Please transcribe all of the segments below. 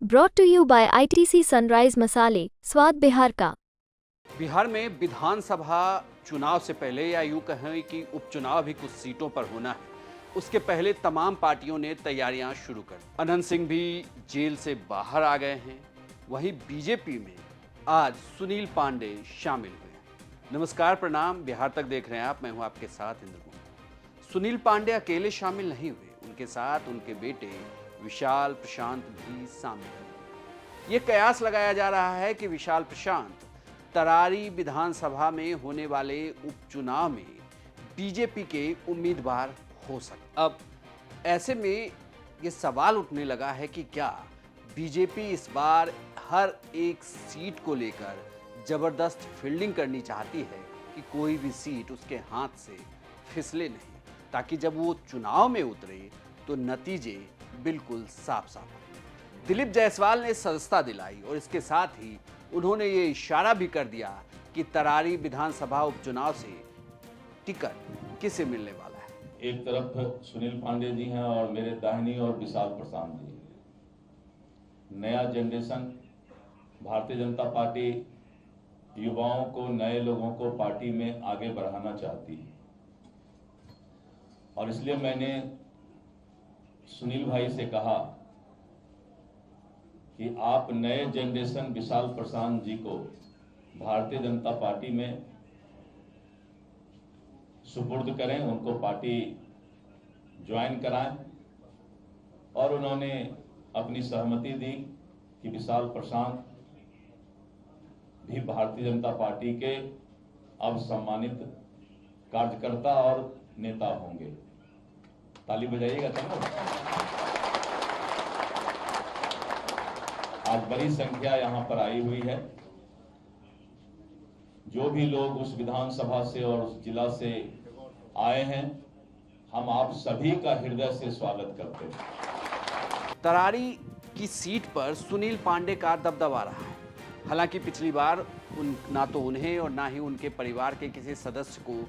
Brought to you by ITC Sunrise मसाले, स्वाद बिहार का। बिहार में विधानसभा चुनाव से पहले या यूं कहें कि उपचुनाव भी कुछ सीटों पर होना है, उसके पहले तमाम पार्टियों ने तैयारियां शुरू कर दी। अनंत सिंह भी जेल से बाहर आ गए हैं। वहीं बीजेपी में आज सुनील पांडे शामिल हुए। नमस्कार, प्रणाम, बिहार तक देख रहे हैं आप। मैं हूं आपके साथ इंद्र। सुनील पांडे अकेले शामिल नहीं हुए, उनके साथ उनके बेटे विशाल प्रशांत भी शामिल हुए। ये कयास लगाया जा रहा है कि विशाल प्रशांत तरारी विधानसभा में होने वाले उपचुनाव में बीजेपी के उम्मीदवार हो सकते। अब ऐसे में ये सवाल उठने लगा है कि क्या बीजेपी इस बार हर एक सीट को लेकर जबरदस्त फील्डिंग करनी चाहती है कि कोई भी सीट उसके हाथ से फिसले नहीं, ताकि जब वो चुनाव में उतरे तो नतीजे बिल्कुल साफ साफ हो। दिलीप जायसवाल ने सदस्यता दिलाई और इसके साथ ही उन्होंने ये इशारा भी कर दिया कि तरारी विधानसभा उपचुनाव से टिकट किसे मिलने वाला है। एक तरफ सुनील पांडे जी हैं और मेरे दाहिनी और विशाल प्रशांत जी। नया जनरेशन भारतीय जनता पार्टी युवाओं को, नए लोगों को पार्टी में आगे बढ़ाना चाहती है और इसलिए मैंने सुनील भाई से कहा कि आप नए जनरेशन विशाल प्रशांत जी को भारतीय जनता पार्टी में सुपुर्द करें, उनको पार्टी ज्वाइन कराएं। और उन्होंने अपनी सहमति दी कि विशाल प्रशांत भी भारतीय जनता पार्टी के अब सम्मानित कार्यकर्ता और नेता होंगे। ताली बजाइएगा तब ना। आज बड़ी संख्या यहां पर आई हुई है। जो भी लोग उस विधानसभा से और उस जिला से आए हैं, हम आप सभी का हृदय से स्वागत करते हैं। तरारी की सीट पर सुनील पांडे का दबदबा रहा है। हालांकि पिछली बार ना तो उन्हें और ना ही उनके परिवार के किसी सदस्य को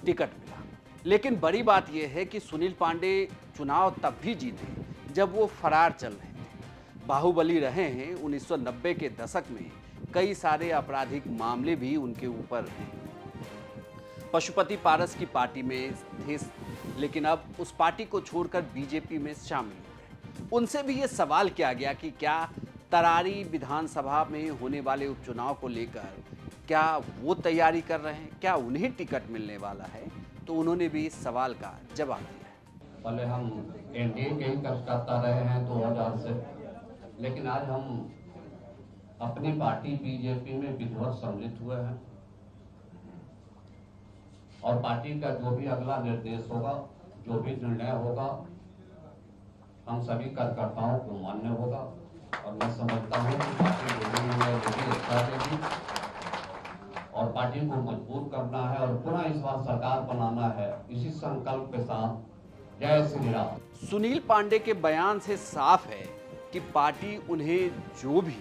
टिकट मिला, लेकिन बड़ी बात यह है कि सुनील पांडे चुनाव तब भी जीते जब वो फरार चल रहे थे, बाहुबली रहे हैं। 1990 के दशक में कई सारे आपराधिक मामले भी उनके ऊपर हैं। पशुपति पारस की पार्टी में थे, लेकिन अब उस पार्टी को छोड़कर बीजेपी में शामिल हो गए। उनसे भी ये सवाल किया गया कि क्या तरारी विधानसभा में होने वाले उपचुनाव को लेकर क्या वो तैयारी कर रहे हैं, क्या उन्हें टिकट मिलने वाला है। तो उन्होंने भी इस सवाल का जवाब दिया है। पहले हम एनडीए के ही करता रहे हैं 2000 से, लेकिन आज हम अपनी पार्टी बीजेपी में विधिवत सम्मिलित हुए हैं और पार्टी का जो भी अगला निर्देश होगा, जो भी निर्णय होगा, हम सभी कार्यकर्ताओं को मान्य होगा। और मैं समझता हूँ कि पार्टी जो भी निर्णय देगी अच्छा देगी और पार्टी को मजबूत करना है और पुनः इस बार सरकार बनाना है, इसी संकल्प के साथ। जय श्री राम। सुनील पांडे के बयान से साफ है कि पार्टी उन्हें जो भी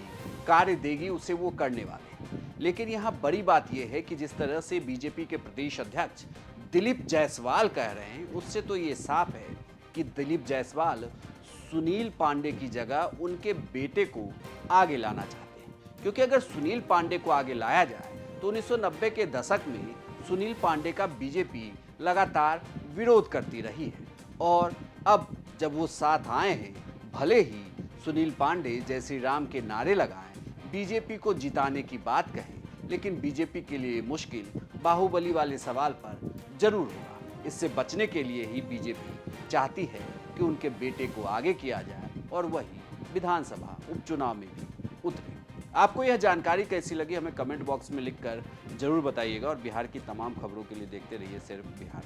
कार्य देगी उसे वो करने वाले हैं। लेकिन यहाँ बड़ी बात यह है कि जिस तरह से बीजेपी के प्रदेश अध्यक्ष दिलीप जायसवाल कह रहे हैं, उससे तो ये साफ है कि दिलीप जायसवाल सुनील पांडे की जगह उनके बेटे को आगे लाना चाहते हैं। क्योंकि अगर सुनील पांडे को आगे लाया जाए तो 1990 के दशक में सुनील पांडे का बीजेपी लगातार विरोध करती रही है और अब जब वो साथ आए हैं, भले ही सुनील पांडे जय श्री राम के नारे लगाएं, बीजेपी को जिताने की बात कहें, लेकिन बीजेपी के लिए मुश्किल बाहुबली वाले सवाल पर जरूर होगा। इससे बचने के लिए ही बीजेपी चाहती है कि उनके बेटे को आगे किया जाए और वही विधानसभा उपचुनाव में भी उतरे। आपको यह जानकारी कैसी लगी हमें कमेंट बॉक्स में लिखकर जरूर बताइएगा और बिहार की तमाम खबरों के लिए देखते रहिए सिर्फ बिहार।